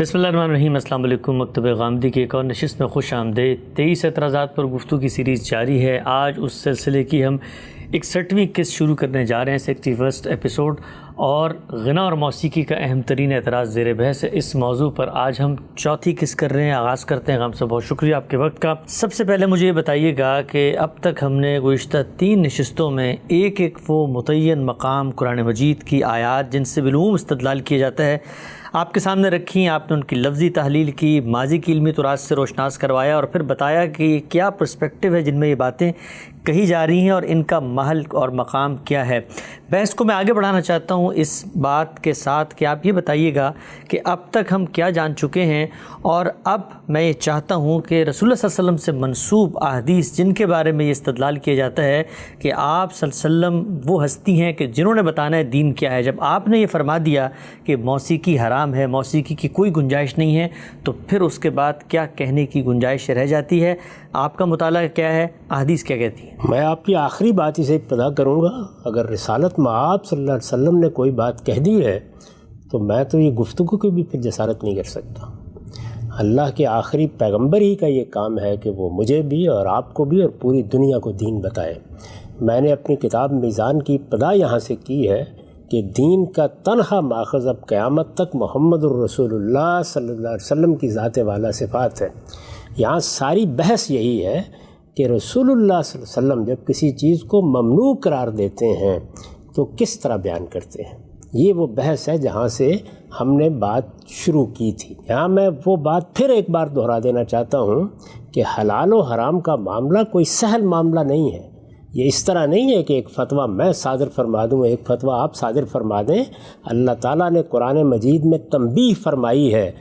بسم اللہ الرحمن الرحیم۔ السلام علیکم۔ مکتب غامدی کی ایک اور نشست میں خوش آمدید۔ 23 اعتراضات پر گفتگو کی سیریز جاری ہے۔ آج اس سلسلے کی ہم 61ویں قسط شروع کرنے جا رہے ہیں، 61 ایپیسوڈ، اور غنا اور موسیقی کا اہم ترین اعتراض زیر بحث ہے۔ اس موضوع پر آج ہم چوتھی قسط کر رہے ہیں، آغاز کرتے ہیں۔ غام صاحب بہت شکریہ آپ کے وقت کا۔ سب سے پہلے مجھے یہ بتائیے گا کہ اب تک ہم نے گزشتہ 3 نشستوں میں ایک وہ متعین مقام قرآن مجید کی آیات جن سے بالعموم استدلال کیا جاتا ہے آپ کے سامنے رکھی، آپ نے ان کی لفظی تحلیل کی، ماضی کی علمی تراث سے روشناس کروایا اور پھر بتایا کہ کیا پرسپیکٹیو ہے جن میں یہ باتیں کہی جا رہی ہیں اور ان کا محل اور مقام کیا ہے۔ بحث کو میں آگے بڑھانا چاہتا ہوں اس بات کے ساتھ کہ آپ یہ بتائیے گا کہ اب تک ہم کیا جان چکے ہیں، اور اب میں یہ چاہتا ہوں کہ رسول اللہ صلی اللہ علیہ وسلم سے منسوب احادیث جن کے بارے میں یہ استدلال کیا جاتا ہے کہ آپ صلی اللہ علیہ وسلم وہ ہستی ہیں کہ جنہوں نے بتانا ہے دین کیا ہے، جب آپ نے یہ فرما دیا کہ موسیقی حرام ہے، موسیقی کی کوئی گنجائش نہیں ہے، تو پھر اس کے بعد کیا کہنے کی گنجائش رہ جاتی ہے؟ آپ کا مطالعہ کیا ہے، احادیث کیا کہتی ہے؟ میں آپ کی آخری بات ہی سے ابتدا کروں گا۔ اگر رسالت مآب صلی اللہ علیہ وسلم نے کوئی بات کہہ دی ہے تو میں تو یہ گفتگو کی بھی پھر جسارت نہیں کر سکتا۔ اللہ کے آخری پیغمبر ہی کا یہ کام ہے کہ وہ مجھے بھی اور آپ کو بھی اور پوری دنیا کو دین بتائے۔ میں نے اپنی کتاب میزان کی ابتدا یہاں سے کی ہے کہ دین کا تنہا ماخذ اب قیامت تک محمد الرسول اللہ صلی اللہ علیہ وسلم کی ذات والا صفات ہے۔ یہاں ساری بحث یہی ہے کہ رسول اللہ صلی اللہ علیہ وسلم جب کسی چیز کو ممنوع قرار دیتے ہیں تو کس طرح بیان کرتے ہیں۔ یہ وہ بحث ہے جہاں سے ہم نے بات شروع کی تھی۔ یہاں میں وہ بات پھر ایک بار دہرا دینا چاہتا ہوں کہ حلال و حرام کا معاملہ کوئی سہل معاملہ نہیں ہے۔ یہ اس طرح نہیں ہے کہ ایک فتویٰ میں صادر فرما دوں، ایک فتویٰ آپ صادر فرما دیں۔ اللہ تعالیٰ نے قرآن مجید میں تنبیہ فرمائی ہے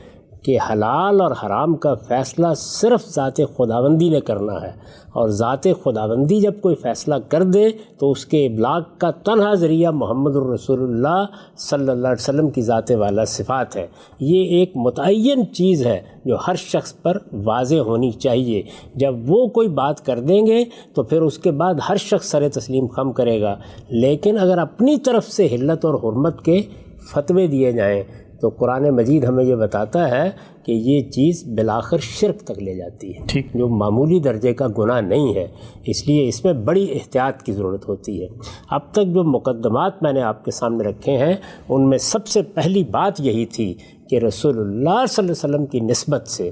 کہ حلال اور حرام کا فیصلہ صرف ذات خداوندی نے کرنا ہے، اور ذات خداوندی جب کوئی فیصلہ کر دے تو اس کے ابلاغ کا تنہا ذریعہ محمد الرسول اللہ صلی اللہ علیہ وسلم کی ذات والا صفات ہے۔ یہ ایک متعین چیز ہے جو ہر شخص پر واضح ہونی چاہیے۔ جب وہ کوئی بات کر دیں گے تو پھر اس کے بعد ہر شخص سر تسلیم خم کرے گا، لیکن اگر اپنی طرف سے حلت اور حرمت کے فتوے دیے جائیں تو قرآن مجید ہمیں یہ بتاتا ہے کہ یہ چیز بالآخر شرک تک لے جاتی ہے، جو معمولی درجے کا گناہ نہیں ہے۔ اس لیے اس میں بڑی احتیاط کی ضرورت ہوتی ہے۔ اب تک جو مقدمات میں نے آپ کے سامنے رکھے ہیں ان میں سب سے پہلی بات یہی تھی کہ رسول اللہ صلی اللہ علیہ وسلم کی نسبت سے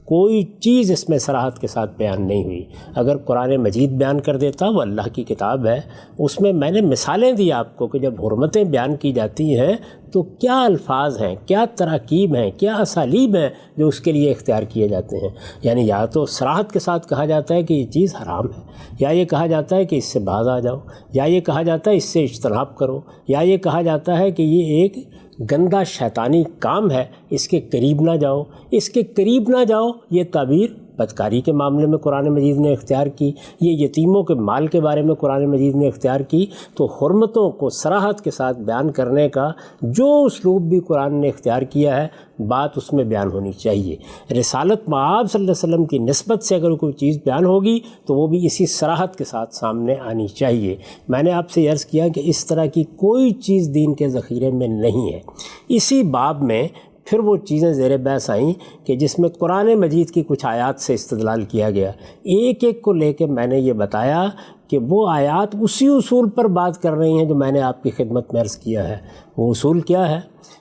کوئی چیز اس میں صراحت کے ساتھ بیان نہیں ہوئی۔ اگر قرآن مجید بیان کر دیتا، وہ اللہ کی کتاب ہے، اس میں نے مثالیں دی آپ کو کہ جب حرمتیں بیان کی جاتی ہیں تو کیا الفاظ ہیں، کیا تراکیب ہیں، کیا اسالیب ہیں جو اس کے لیے اختیار کیے جاتے ہیں۔ یعنی یا تو صراحت کے ساتھ کہا جاتا ہے کہ یہ چیز حرام ہے، یا یہ کہا جاتا ہے کہ اس سے باز آ جاؤ، یا یہ کہا جاتا ہے اس سے اجتناب کرو، یا یہ کہا جاتا ہے کہ یہ ایک گندا شیطانی کام ہے، اس کے قریب نہ جاؤ۔ اس کے قریب نہ جاؤ یہ تعبیر بدکاری کے معاملے میں قرآن مجید نے اختیار کی، یہ یتیموں کے مال کے بارے میں قرآن مجید نے اختیار کی۔ تو حرمتوں کو صراحت کے ساتھ بیان کرنے کا جو اسلوب بھی قرآن نے اختیار کیا ہے، بات اس میں بیان ہونی چاہیے۔ رسالت مآب صلی اللہ علیہ وسلم کی نسبت سے اگر کوئی چیز بیان ہوگی تو وہ بھی اسی صراحت کے ساتھ سامنے آنی چاہیے۔ میں نے آپ سے عرض کیا کہ اس طرح کی کوئی چیز دین کے ذخیرے میں نہیں ہے۔ اسی باب میں پھر وہ چیزیں زیر بحث آئیں کہ جس میں قرآن مجید کی کچھ آیات سے استدلال کیا گیا۔ ایک ایک کو لے کے میں نے یہ بتایا کہ وہ آیات اسی اصول پر بات کر رہی ہیں جو میں نے آپ کی خدمت میں عرض کیا ہے۔ وہ اصول کیا ہے؟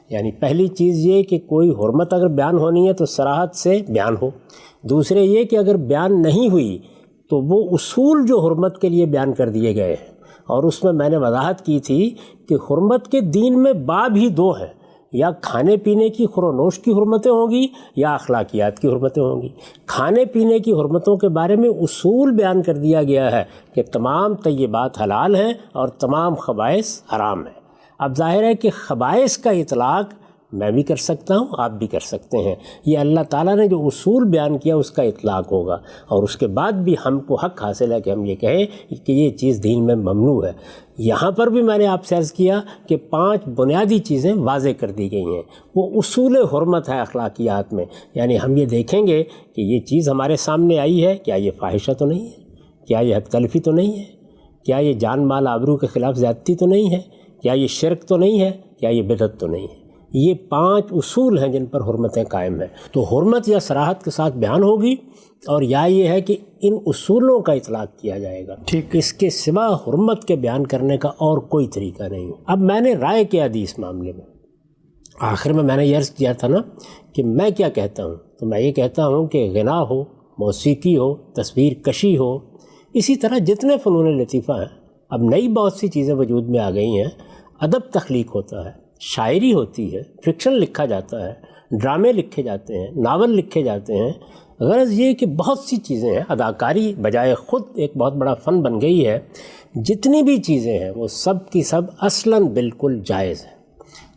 یعنی پہلی چیز یہ کہ کوئی حرمت اگر بیان ہونی ہے تو صراحت سے بیان ہو۔ دوسرے یہ کہ اگر بیان نہیں ہوئی تو وہ اصول جو حرمت کے لیے بیان کر دیے گئے ہیں، اور اس میں نے وضاحت کی تھی کہ حرمت کے دین میں باب ہی 2 ہیں، یا کھانے پینے کی خور و نوش کی حرمتیں ہوں گی یا اخلاقیات کی حرمتیں ہوں گی۔ کھانے پینے کی حرمتوں کے بارے میں اصول بیان کر دیا گیا ہے کہ تمام طیبات حلال ہیں اور تمام خبائث حرام ہیں۔ اب ظاہر ہے کہ خبائث کا اطلاق میں بھی کر سکتا ہوں، آپ بھی کر سکتے ہیں۔ یہ اللہ تعالیٰ نے جو اصول بیان کیا اس کا اطلاق ہوگا، اور اس کے بعد بھی ہم کو حق حاصل ہے کہ ہم یہ کہیں کہ یہ چیز دین میں ممنوع ہے۔ یہاں پر بھی میں نے آپ سے عرض کیا کہ 5 بنیادی چیزیں واضح کر دی گئی ہیں۔ وہ اصول حرمت ہے اخلاقیات میں، یعنی ہم یہ دیکھیں گے کہ یہ چیز ہمارے سامنے آئی ہے، کیا یہ فاحشہ تو نہیں ہے، کیا یہ حق تلفی تو نہیں ہے، کیا یہ جان مال آبرو کے خلاف زیادتی تو نہیں ہے، کیا یہ شرک تو نہیں ہے، کیا یہ بدعت تو نہیں ہے۔ یہ 5 اصول ہیں جن پر حرمتیں قائم ہیں. تو حرمت یا صراحت کے ساتھ بیان ہوگی، اور یا یہ ہے کہ ان اصولوں کا اطلاق کیا جائے گا. ٹھیک. اس کے سوا حرمت کے بیان کرنے کا اور کوئی طریقہ نہیں. اب میں نے رائے کیا دی اس معاملے میں؟ آخر میں نے یہ عرض کیا تھا نا کہ میں کیا کہتا ہوں. تو میں یہ کہتا ہوں کہ غنا ہو، موسیقی ہو، تصویر کشی ہو، اسی طرح جتنے فنون لطیفہ ہیں، اب نئی بہت سی چیزیں وجود میں آ گئی ہیں. ادب تخلیق ہوتا ہے، شاعری ہوتی ہے، فکشن لکھا جاتا ہے، ڈرامے لکھے جاتے ہیں، ناول لکھے جاتے ہیں. غرض یہ کہ بہت سی چیزیں ہیں. اداکاری بجائے خود ایک بہت بڑا فن بن گئی ہے. جتنی بھی چیزیں ہیں وہ سب کی سب اصلاً بالکل جائز ہیں،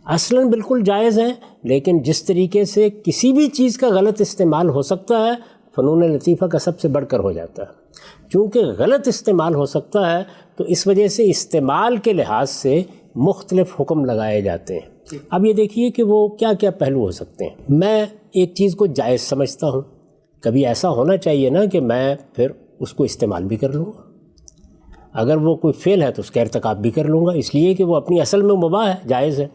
اصلاً بالکل جائز ہیں. لیکن جس طریقے سے کسی بھی چیز کا غلط استعمال ہو سکتا ہے، فنون لطیفہ کا سب سے بڑھ کر ہو جاتا ہے. چونکہ غلط استعمال ہو سکتا ہے تو اس وجہ سے استعمال کے لحاظ سے مختلف حکم لگائے جاتے ہیں. اب یہ دیکھیے کہ وہ کیا کیا پہلو ہو سکتے ہیں. میں ایک چیز کو جائز سمجھتا ہوں، کبھی ایسا ہونا چاہیے نا کہ میں پھر اس کو استعمال بھی کر لوں گا. اگر وہ کوئی فعل ہے تو اس کا ارتکاب بھی کر لوں گا، اس لیے کہ وہ اپنی اصل میں مباح ہے، جائز ہے.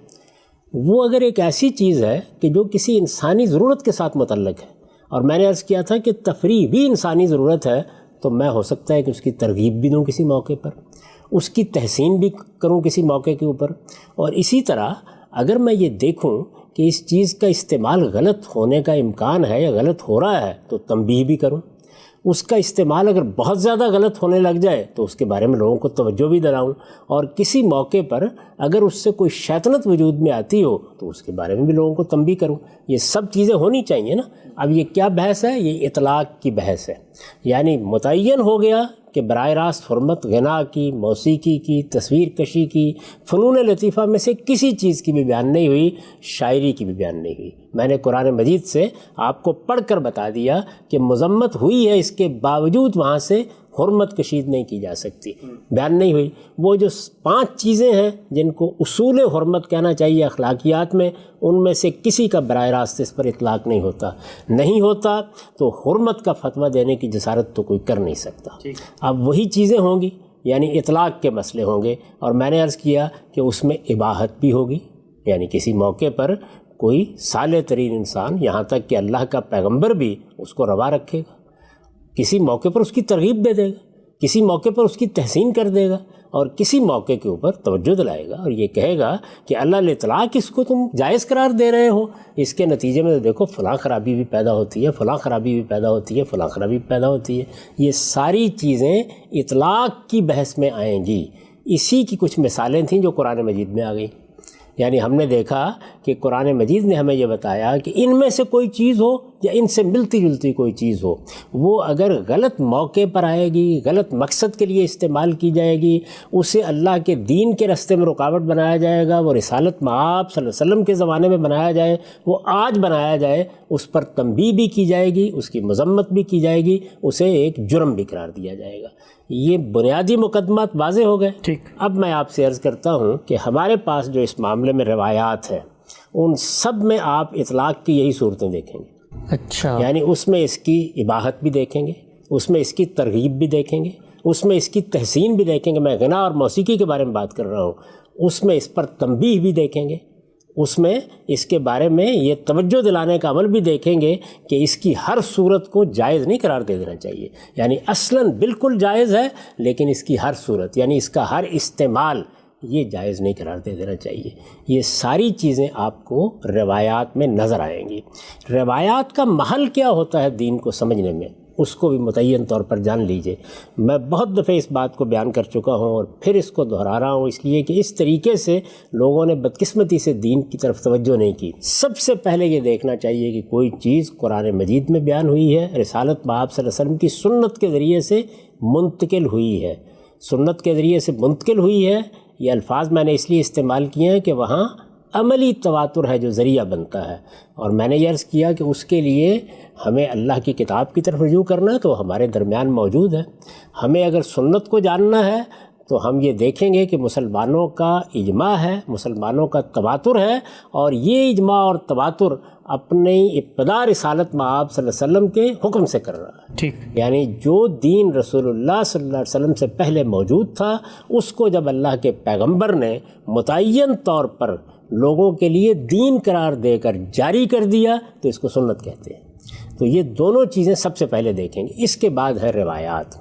وہ اگر ایک ایسی چیز ہے کہ جو کسی انسانی ضرورت کے ساتھ متعلق ہے، اور میں نے عرض کیا تھا کہ تفریح بھی انسانی ضرورت ہے، تو میں ہو سکتا ہے کہ اس کی ترغیب بھی دوں کسی موقع پر، اس کی تحسین بھی کروں کسی موقع کے اوپر. اور اسی طرح اگر میں یہ دیکھوں کہ اس چیز کا استعمال غلط ہونے کا امکان ہے یا غلط ہو رہا ہے تو تنبیہ بھی کروں. اس کا استعمال اگر بہت زیادہ غلط ہونے لگ جائے تو اس کے بارے میں لوگوں کو توجہ بھی دلاؤں. اور کسی موقع پر اگر اس سے کوئی شیطنت وجود میں آتی ہو تو اس کے بارے میں بھی لوگوں کو تنبیہ کروں. یہ سب چیزیں ہونی چاہیے نا. اب یہ کیا بحث ہے؟ یہ اطلاق کی بحث ہے. یعنی متعین ہو گیا کہ براہ راست حرمت غنا کی، موسیقی کی، تصویر کشی کی، فنون لطیفہ میں سے کسی چیز کی بھی بیان نہیں ہوئی، شاعری کی بھی بیان نہیں ہوئی. میں نے قرآن مجید سے آپ کو پڑھ کر بتا دیا کہ مذمت ہوئی ہے، اس کے باوجود وہاں سے حرمت کشید نہیں کی جا سکتی، بیان نہیں ہوئی. وہ جو 5 چیزیں ہیں جن کو اصول حرمت کہنا چاہیے اخلاقیات میں، ان میں سے کسی کا براہ راست اس پر اطلاق نہیں ہوتا تو حرمت کا فتویٰ دینے کی جسارت تو کوئی کر نہیں سکتا. اب وہی چیزیں ہوں گی، یعنی اطلاق کے مسئلے ہوں گے. اور میں نے عرض کیا کہ اس میں اباحت بھی ہوگی، یعنی کسی موقع پر کوئی صالح ترین انسان، یہاں تک کہ اللہ کا پیغمبر بھی اس کو روا رکھے گا، کسی موقع پر اس کی ترغیب دے دے گا، کسی موقع پر اس کی تحسین کر دے گا، اور کسی موقع کے اوپر توجہ دلائے گا اور یہ کہے گا کہ اللہ الاطلاق اس کو تم جائز قرار دے رہے ہو، اس کے نتیجے میں دیکھو فلاں خرابی بھی پیدا ہوتی ہے، فلاں خرابی بھی پیدا ہوتی ہے، فلاں خرابی بھی پیدا ہوتی ہے. یہ ساری چیزیں اطلاق کی بحث میں آئیں گی. اسی کی کچھ مثالیں تھیں جو قرآن مجید میں آ گئی. یعنی ہم نے دیکھا کہ قرآن مجید نے ہمیں یہ بتایا کہ ان میں سے کوئی چیز ہو یا ان سے ملتی جلتی کوئی چیز ہو، وہ اگر غلط موقع پر آئے گی، غلط مقصد کے لیے استعمال کی جائے گی، اسے اللہ کے دین کے راستے میں رکاوٹ بنایا جائے گا، وہ رسالت مآب صلی اللہ علیہ وسلم کے زمانے میں بنایا جائے، وہ آج بنایا جائے، اس پر تنبیہ بھی کی جائے گی، اس کی مذمت بھی کی جائے گی، اسے ایک جرم بھی قرار دیا جائے گا. یہ بنیادی مقدمات واضح ہو گئے. ٹھیک. اب میں آپ سے عرض کرتا ہوں کہ ہمارے پاس جو اس معاملے میں روایات ہیں، ان سب میں آپ اطلاق کی یہی صورتیں دیکھیں گے. اچھا. یعنی اس میں اس کی اباحت بھی دیکھیں گے، اس میں اس کی ترغیب بھی دیکھیں گے، اس میں اس کی تحسین بھی دیکھیں گے. میں غنا اور موسیقی کے بارے میں بات کر رہا ہوں. اس میں اس پر تنبیہ بھی دیکھیں گے، اس میں اس کے بارے میں یہ توجہ دلانے کا عمل بھی دیکھیں گے کہ اس کی ہر صورت کو جائز نہیں قرار دے دینا چاہیے. یعنی اصلاً بالکل جائز ہے، لیکن اس کی ہر صورت، یعنی اس کا ہر استعمال، یہ جائز نہیں قرار دے دینا چاہیے. یہ ساری چیزیں آپ کو روایات میں نظر آئیں گی. روایات کا محل کیا ہوتا ہے دین کو سمجھنے میں، اس کو بھی متعین طور پر جان لیجئے. میں بہت دفعہ اس بات کو بیان کر چکا ہوں اور پھر اس کو دہرا رہا ہوں، اس لیے کہ اس طریقے سے لوگوں نے بدقسمتی سے دین کی طرف توجہ نہیں کی. سب سے پہلے یہ دیکھنا چاہیے کہ کوئی چیز قرآن مجید میں بیان ہوئی ہے، رسالت مآب صلی اللہ علیہ وسلم کی سنت کے ذریعے سے منتقل ہوئی ہے. سنت کے ذریعے سے منتقل ہوئی ہے، یہ الفاظ میں نے اس لیے استعمال کیے ہیں کہ وہاں عملی تواتر ہے جو ذریعہ بنتا ہے. اور میں نے یہ عرض کیا کہ اس کے لیے ہمیں اللہ کی کتاب کی طرف رجوع کرنا تو ہمارے درمیان موجود ہے. ہمیں اگر سنت کو جاننا ہے تو ہم یہ دیکھیں گے کہ مسلمانوں کا اجماع ہے، مسلمانوں کا تواتر ہے، اور یہ اجماع اور تواتر اپنی ابتدا رسالت مآب صلی اللہ علیہ وسلم کے حکم سے کر رہا ہے. ٹھیک. یعنی جو دین رسول اللہ صلی اللہ علیہ وسلم سے پہلے موجود تھا، اس کو جب اللہ کے پیغمبر نے متعین طور پر لوگوں کے لیے دین قرار دے کر جاری کر دیا تو اس کو سنت کہتے ہیں۔ تو یہ دونوں چیزیں سب سے پہلے دیکھیں گے۔ اس کے بعد ہے روایات۔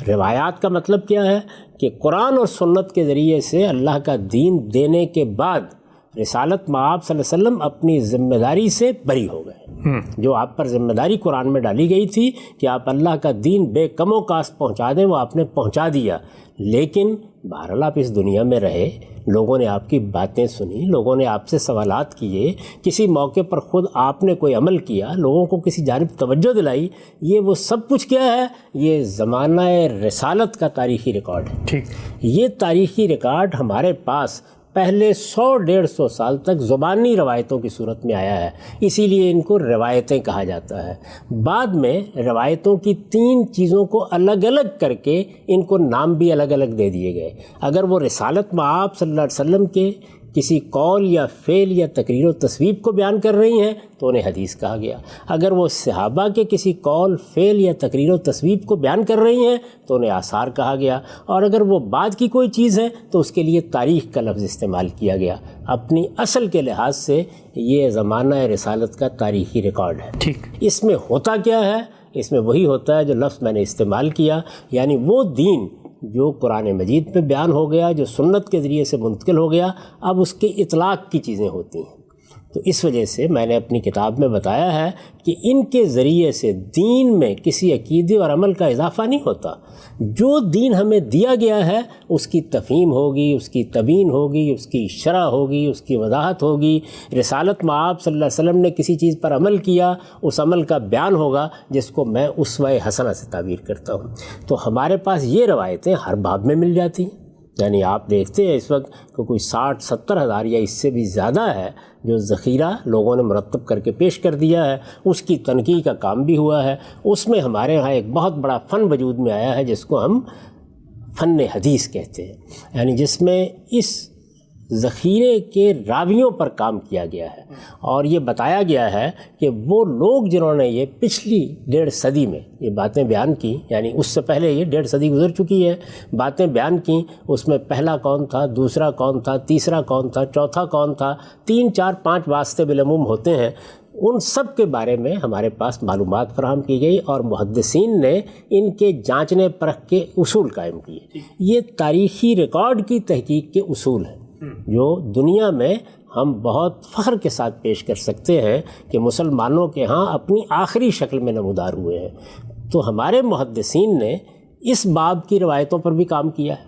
روایات کا مطلب کیا ہے کہ قرآن اور سنت کے ذریعے سے اللہ کا دین دینے کے بعد رسالت مآب صلی اللہ علیہ وسلم اپنی ذمہ داری سے بری ہو گئے۔ جو آپ پر ذمہ داری قرآن میں ڈالی گئی تھی کہ آپ اللہ کا دین بے کم و کاست پہنچا دیں، وہ آپ نے پہنچا دیا۔ لیکن بہرحال آپ اس دنیا میں رہے، لوگوں نے آپ کی باتیں سنی، لوگوں نے آپ سے سوالات کیے، کسی موقع پر خود آپ نے کوئی عمل کیا، لوگوں کو کسی جانب توجہ دلائی، یہ وہ سب کچھ کیا ہے؟ یہ زمانہ رسالت کا تاریخی ریکارڈ ہے۔ ٹھیک، یہ تاریخی ریکارڈ ہمارے پاس پہلے 100-150 سال تک زبانی روایتوں کی صورت میں آیا ہے، اسی لیے ان کو روایتیں کہا جاتا ہے۔ بعد میں روایتوں کی 3 چیزوں کو الگ الگ کر کے ان کو نام بھی الگ الگ دے دیے گئے۔ اگر وہ رسالت مآب صلی اللہ علیہ وسلم کے کسی قول یا فعل یا تقریر و تصویب کو بیان کر رہی ہیں تو انہیں حدیث کہا گیا۔ اگر وہ صحابہ کے کسی قول فعل یا تقریر و تصویب کو بیان کر رہی ہیں تو انہیں آثار کہا گیا، اور اگر وہ بعد کی کوئی چیز ہے تو اس کے لیے تاریخ کا لفظ استعمال کیا گیا۔ اپنی اصل کے لحاظ سے یہ زمانہ رسالت کا تاریخی ریکارڈ ہے۔ ٹھیک، اس میں ہوتا کیا ہے؟ اس میں وہی ہوتا ہے جو لفظ میں نے استعمال کیا، یعنی وہ دین جو قرآن مجید پہ بیان ہو گیا، جو سنت کے ذریعے سے منتقل ہو گیا، اب اس کے اطلاق کی چیزیں ہوتی ہیں۔ تو اس وجہ سے میں نے اپنی کتاب میں بتایا ہے کہ ان کے ذریعے سے دین میں کسی عقیدے اور عمل کا اضافہ نہیں ہوتا۔ جو دین ہمیں دیا گیا ہے اس کی تفہیم ہوگی، اس کی تبیین ہوگی، اس کی شرح ہوگی، اس کی وضاحت ہوگی۔ رسالت مآب صلی اللہ علیہ وسلم نے کسی چیز پر عمل کیا، اس عمل کا بیان ہوگا جس کو میں اسوہ حسنہ سے تعبیر کرتا ہوں۔ تو ہمارے پاس یہ روایتیں ہر باب میں مل جاتی ہیں۔ یعنی آپ دیکھتے ہیں اس وقت کہ کوئی 60-70 ہزار یا اس سے بھی زیادہ ہے جو ذخیرہ لوگوں نے مرتب کر کے پیش کر دیا ہے، اس کی تنقیح کا کام بھی ہوا ہے۔ اس میں ہمارے ہاں ایک بہت بڑا فن وجود میں آیا ہے جس کو ہم فن حدیث کہتے ہیں، یعنی جس میں اس ذخیرے کے راویوں پر کام کیا گیا ہے، اور یہ بتایا گیا ہے کہ وہ لوگ جنہوں نے یہ پچھلی 1.5 صدی میں یہ باتیں بیان کی، یعنی اس سے پہلے یہ 1.5 صدی گزر چکی ہے، باتیں بیان کی، اس میں پہلا کون تھا، دوسرا کون تھا، تیسرا کون تھا، چوتھا کون تھا، 3 4 5 واسطے بالعموم ہوتے ہیں، ان سب کے بارے میں ہمارے پاس معلومات فراہم کی گئی، اور محدثین نے ان کے جانچنے پرکھ کے اصول قائم کیے۔ یہ تاریخی ریکارڈ کی تحقیق کے اصول ہیں جو دنیا میں ہم بہت فخر کے ساتھ پیش کر سکتے ہیں کہ مسلمانوں کے ہاں اپنی آخری شکل میں نمودار ہوئے ہیں۔ تو ہمارے محدثین نے اس باب کی روایتوں پر بھی کام کیا ہے،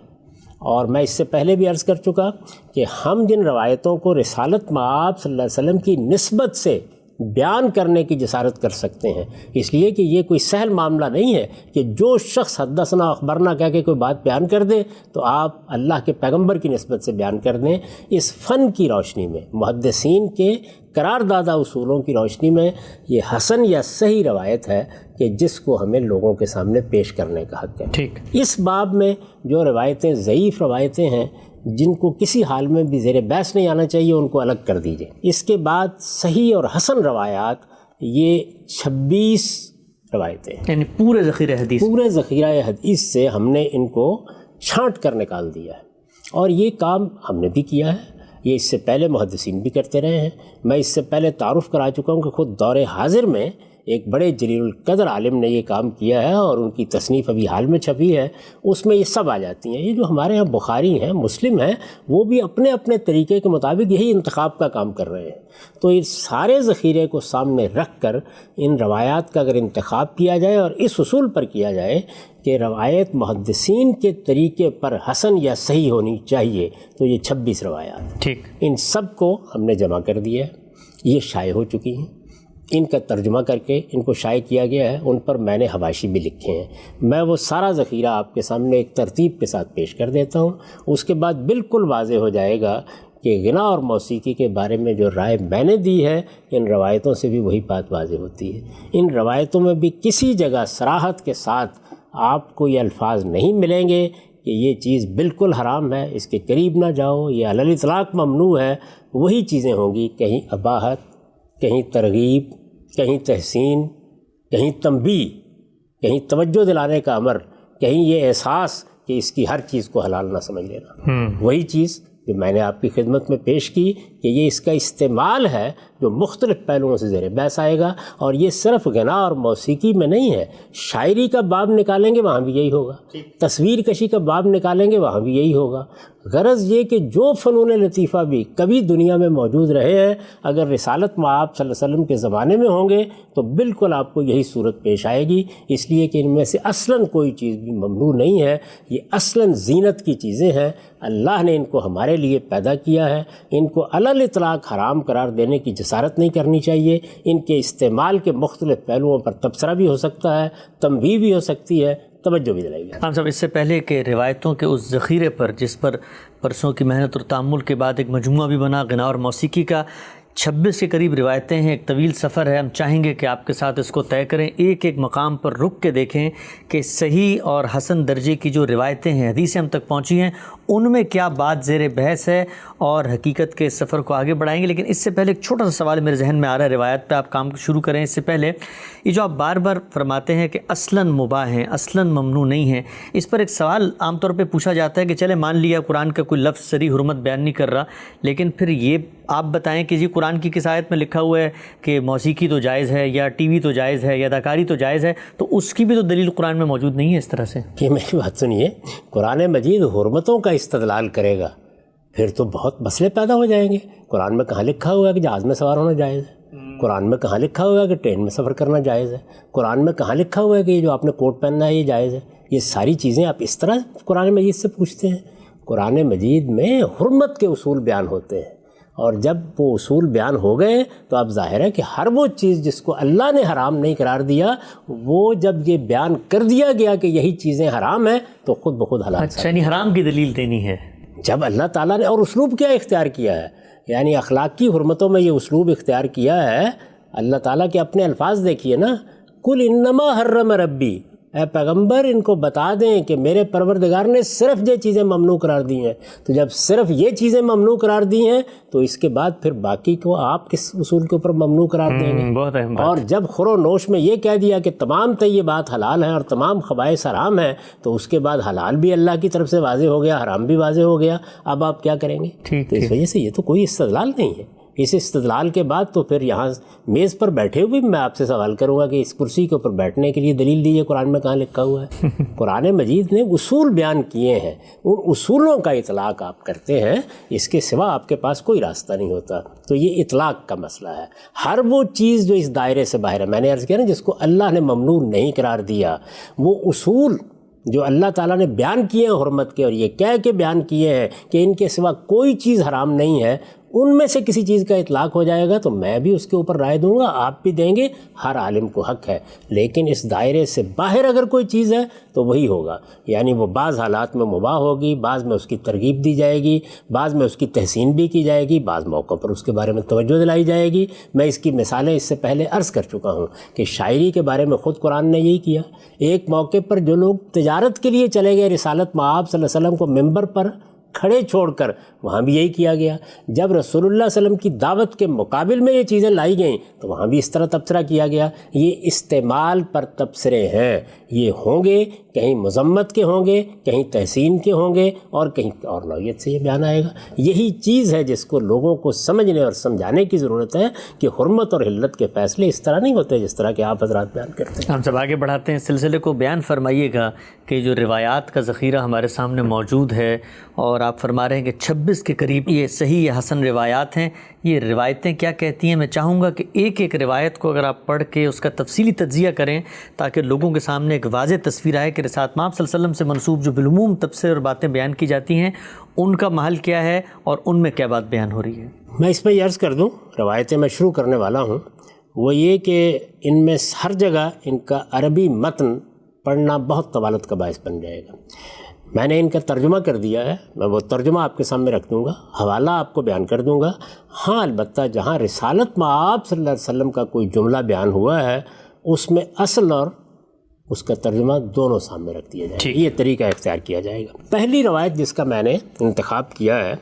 اور میں اس سے پہلے بھی عرض کر چکا کہ ہم جن روایتوں کو رسالت مآب صلی اللہ علیہ وسلم کی نسبت سے بیان کرنے کی جسارت کر سکتے ہیں، اس لیے کہ یہ کوئی سہل معاملہ نہیں ہے کہ جو شخص حدثنا اخبرنا کہہ کے کوئی بات بیان کر دے تو آپ اللہ کے پیغمبر کی نسبت سے بیان کر دیں۔ اس فن کی روشنی میں، محدثین کے قرار دادہ اصولوں کی روشنی میں، یہ حسن یا صحیح روایت ہے کہ جس کو ہمیں لوگوں کے سامنے پیش کرنے کا حق ہے۔ ٹھیک، اس باب میں جو روایتیں ضعیف روایتیں ہیں جن کو کسی حال میں بھی زیر بحث نہیں آنا چاہیے، ان کو الگ کر دیجیے۔ اس کے بعد صحیح اور حسن روایات، یہ 26 روایتیں ہیں، یعنی پورے ذخیرہ حدیث، پورے ذخیرہ حدیث سے ہم نے ان کو چھانٹ کر نکال دیا ہے، اور یہ کام ہم نے بھی کیا ہے۔ یہ اس سے پہلے محدثین بھی کرتے رہے ہیں۔ میں اس سے پہلے تعارف کرا چکا ہوں کہ خود دور حاضر میں ایک بڑے جلیل القدر عالم نے یہ کام کیا ہے، اور ان کی تصنیف ابھی حال میں چھپی ہے، اس میں یہ سب آ جاتی ہیں۔ یہ جو ہمارے ہاں بخاری ہیں، مسلم ہیں، وہ بھی اپنے اپنے طریقے کے مطابق یہی انتخاب کا کام کر رہے ہیں۔ تو اس سارے ذخیرے کو سامنے رکھ کر ان روایات کا اگر انتخاب کیا جائے اور اس اصول پر کیا جائے کہ روایت محدثین کے طریقے پر حسن یا صحیح ہونی چاہیے، تو یہ 26 روایات، ٹھیک، ان سب کو ہم نے جمع کر دیا ہے۔ یہ شائع ہو چکی ہیں، ان کا ترجمہ کر کے ان کو شائع کیا گیا ہے، ان پر میں نے حواشی بھی لکھے ہیں۔ میں وہ سارا ذخیرہ آپ کے سامنے ایک ترتیب کے ساتھ پیش کر دیتا ہوں، اس کے بعد بالکل واضح ہو جائے گا کہ غنا اور موسیقی کے بارے میں جو رائے میں نے دی ہے، ان روایتوں سے بھی وہی بات واضح ہوتی ہے۔ ان روایتوں میں بھی کسی جگہ صراحت کے ساتھ آپ کو یہ الفاظ نہیں ملیں گے کہ یہ چیز بالکل حرام ہے، اس کے قریب نہ جاؤ، یہ علی الاطلاق ممنوع ہے۔ وہی چیزیں ہوں گی، کہیں اباحت، کہیں ترغیب، کہیں تحسین، کہیں تنبیہ، کہیں توجہ دلانے کا امر، کہیں یہ احساس کہ اس کی ہر چیز کو حلال نہ سمجھ لینا۔ وہی چیز جو میں نے آپ کی خدمت میں پیش کی کہ یہ اس کا استعمال ہے جو مختلف پہلوؤں سے زیر بحث آئے گا، اور یہ صرف غنا اور موسیقی میں نہیں ہے، شاعری کا باب نکالیں گے وہاں بھی یہی ہوگا، تصویر کشی کا باب نکالیں گے وہاں بھی یہی ہوگا۔ غرض یہ کہ جو فنون لطیفہ بھی کبھی دنیا میں موجود رہے ہیں، اگر رسالت مآب صلی اللہ علیہ وسلم کے زمانے میں ہوں گے تو بالکل آپ کو یہی صورت پیش آئے گی، اس لیے کہ ان میں سے اصلاً کوئی چیز بھی ممنوع نہیں ہے، یہ اصلاً زینت کی چیزیں ہیں، اللہ نے ان کو ہمارے لیے پیدا کیا ہے، ان کو علی الاطلاق حرام قرار دینے کی جسارت نہیں کرنی چاہیے، ان کے استعمال کے مختلف پہلوؤں پر تبصرہ بھی ہو سکتا ہے، تنبیہ بھی ہو سکتی ہے، توجہ بھی دلائی جائے۔ ہم سب اس سے پہلے کہ روایتوں کے اس ذخیرے پر جس پر برسوں کی محنت اور تأمل کے بعد ایک مجموعہ بھی بنا غنا اور موسیقی کا، 26 کے قریب روایتیں ہیں، ایک طویل سفر ہے، ہم چاہیں گے کہ آپ کے ساتھ اس کو طے کریں، ایک ایک مقام پر رک کے دیکھیں کہ صحیح اور حسن درجے کی جو روایتیں ہیں، حدیثیں ہم تک پہنچی ہیں، ان میں کیا بات زیر بحث ہے، اور حقیقت کے سفر کو آگے بڑھائیں گے۔ لیکن اس سے پہلے ایک چھوٹا سا سوال میرے ذہن میں آ رہا ہے، روایت پہ آپ کام شروع کریں اس سے پہلے، یہ جو آپ بار بار فرماتے ہیں کہ اصلاً مباح ہیں، اصلاً ممنوع نہیں ہیں، اس پر ایک سوال عام طور پہ پوچھا جاتا ہے کہ چلے مان لیا قرآن کا کوئی لفظ صریح حرمت بیان نہیں کر رہا، لیکن پھر یہ آپ بتائیں کہ جی قرآن کی کس آیت میں لکھا ہوا ہے کہ موسیقی تو جائز ہے، یا ٹی وی تو جائز ہے، یا اداکاری تو جائز ہے، تو اس کی بھی تو دلیل قرآن میں موجود نہیں ہے اس طرح سے۔ کہ میری بات سنیے، قرآن مجید حرمتوں کا استدلال کرے گا پھر تو بہت مسئلے پیدا ہو جائیں گے۔ قرآن میں کہاں لکھا ہوا ہے کہ جہاز میں سوار ہونا جائز ہے؟ قرآن میں کہاں لکھا ہوا ہے کہ ٹرین میں سفر کرنا جائز ہے؟ قرآن میں کہاں لکھا ہوا ہے کہ یہ جو آپ نے کوٹ پہننا ہے یہ جائز ہے؟ یہ ساری چیزیں آپ اس طرح قرآن مجید سے پوچھتے ہیں؟ قرآن مجید میں حرمت کے اصول بیان ہوتے ہیں، اور جب وہ اصول بیان ہو گئے تو اب ظاہر ہے کہ ہر وہ چیز جس کو اللہ نے حرام نہیں قرار دیا، وہ جب یہ بیان کر دیا گیا کہ یہی چیزیں حرام ہیں تو خود بخود حلال۔ اچھا، یعنی حرام کی دلیل دینی ہے جب اللہ تعالیٰ نے، اور اسلوب کیا اختیار کیا ہے، یعنی اخلاق کی حرمتوں میں یہ اسلوب اختیار کیا ہے، اللہ تعالیٰ کے اپنے الفاظ دیکھیے نا، قل انما حرم ربی، اے پیغمبر ان کو بتا دیں کہ میرے پروردگار نے صرف یہ چیزیں ممنوع قرار دی ہیں۔ تو جب صرف یہ چیزیں ممنوع قرار دی ہیں تو اس کے بعد پھر باقی کو آپ کس اصول کے اوپر ممنوع قرار دیں گے؟ بہت اہم بات۔ اور جب خور و نوش میں یہ کہہ دیا کہ تمام طیبات حلال ہیں اور تمام خبائث حرام ہیں، تو اس کے بعد حلال بھی اللہ کی طرف سے واضح ہو گیا، حرام بھی واضح ہو گیا، اب آپ کیا کریں گے؟ تو اس وجہ سے یہ تو کوئی استدلال نہیں ہے۔ اس استدلال کے بعد تو پھر یہاں میز پر بیٹھے ہوئے میں آپ سے سوال کروں گا کہ اس کرسی کے اوپر بیٹھنے کے لیے دلیل دیجیے، قرآن میں کہاں لکھا ہوا ہے؟ قرآن مجید نے اصول بیان کیے ہیں، ان اصولوں کا اطلاق آپ کرتے ہیں، اس کے سوا آپ کے پاس کوئی راستہ نہیں ہوتا۔ تو یہ اطلاق کا مسئلہ ہے۔ ہر وہ چیز جو اس دائرے سے باہر ہے، میں نے عرض کیا نا، جس کو اللہ نے ممنوع نہیں قرار دیا، وہ اصول جو اللہ تعالیٰ نے بیان کیے ہیں حرمت کے، اور یہ کہہ کے بیان کیے ہیں کہ ان کے سوا کوئی چیز حرام نہیں ہے، ان میں سے کسی چیز کا اطلاق ہو جائے گا تو میں بھی اس کے اوپر رائے دوں گا، آپ بھی دیں گے، ہر عالم کو حق ہے۔ لیکن اس دائرے سے باہر اگر کوئی چیز ہے تو وہی ہوگا، یعنی وہ بعض حالات میں مباح ہوگی، بعض میں اس کی ترغیب دی جائے گی، بعض میں اس کی تحسین بھی کی جائے گی، بعض موقع پر اس کے بارے میں توجہ دلائی جائے گی۔ میں اس کی مثالیں اس سے پہلے عرض کر چکا ہوں کہ شاعری کے بارے میں خود قرآن نے یہی کیا۔ ایک موقع پر جو لوگ تجارت کے لیے چلے گئے رسالت مآب صلی اللہ علیہ وسلم کو ممبر پر کھڑے چھوڑ کر، وہاں بھی یہی کیا گیا۔ جب رسول اللہ صلی اللہ علیہ وسلم کی دعوت کے مقابل میں یہ چیزیں لائی گئیں تو وہاں بھی اس طرح تبصرہ کیا گیا۔ یہ استعمال پر تبصرے ہیں، یہ ہوں گے، کہیں مذمت کے ہوں گے، کہیں تحسین کے ہوں گے، اور کہیں اور نوعیت سے یہ بیان آئے گا۔ یہی چیز ہے جس کو لوگوں کو سمجھنے اور سمجھانے کی ضرورت ہے کہ حرمت اور حلت کے فیصلے اس طرح نہیں ہوتے جس طرح کہ آپ حضرات بیان کرتے ہیں۔ ہم سب آگے بڑھاتے ہیں سلسلے کو، بیان فرمائیے گا کہ جو روایات کا ذخیرہ ہمارے سامنے موجود ہے، اور آپ فرما رہے ہیں کہ 26 کے قریب یہ صحیح یا حسن روایات ہیں، یہ روایتیں کیا کہتی ہیں؟ میں چاہوں گا کہ ایک ایک روایت کو اگر آپ پڑھ کے اس کا تفصیلی تجزیہ کریں تاکہ لوگوں کے سامنے ایک واضح تصویر آئے کہ رسالت مآب صلی اللہ علیہ وسلم سے منسوب جو بالعموم تبصرے اور باتیں بیان کی جاتی ہیں ان کا محل کیا ہے اور ان میں کیا بات بیان ہو رہی ہے۔ میں اس میں یہ عرض کر دوں، روایتیں میں شروع کرنے والا ہوں، وہ یہ کہ ان میں ہر جگہ ان کا عربی متن پڑھنا بہت طوالت کا باعث بن جائے گا۔ میں نے ان کا ترجمہ کر دیا ہے، میں وہ ترجمہ آپ کے سامنے رکھ دوں گا، حوالہ آپ کو بیان کر دوں گا۔ ہاں البتہ جہاں رسالت مآب صلی اللہ علیہ وسلم کا کوئی جملہ بیان ہوا ہے اس میں اصل اور اس کا ترجمہ دونوں سامنے رکھ دیا جائے گا، یہ طریقہ اختیار کیا جائے گا۔ پہلی روایت جس کا میں نے انتخاب کیا ہے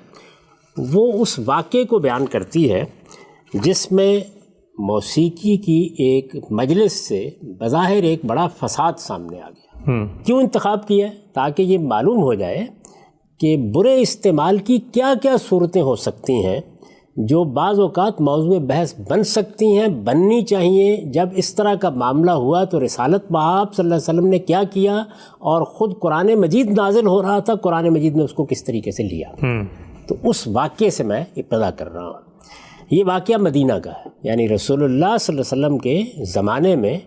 وہ اس واقعے کو بیان کرتی ہے جس میں موسیقی کی ایک مجلس سے بظاہر ایک بڑا فساد سامنے آ گیا۔ کیوں انتخاب کیا ہے؟ تاکہ یہ معلوم ہو جائے کہ برے استعمال کی کیا کیا صورتیں ہو سکتی ہیں جو بعض اوقات موضوع بحث بن سکتی ہیں، بننی چاہیے۔ جب اس طرح کا معاملہ ہوا تو رسالت مآب صلی اللہ علیہ وسلم نے کیا کیا، اور خود قرآن مجید نازل ہو رہا تھا، قرآن مجید نے اس کو کس طریقے سے لیا۔ تو اس واقعے سے میں ابتدا کر رہا ہوں۔ یہ واقعہ مدینہ کا ہے، یعنی رسول اللہ صلی اللہ علیہ وسلم کے زمانے میں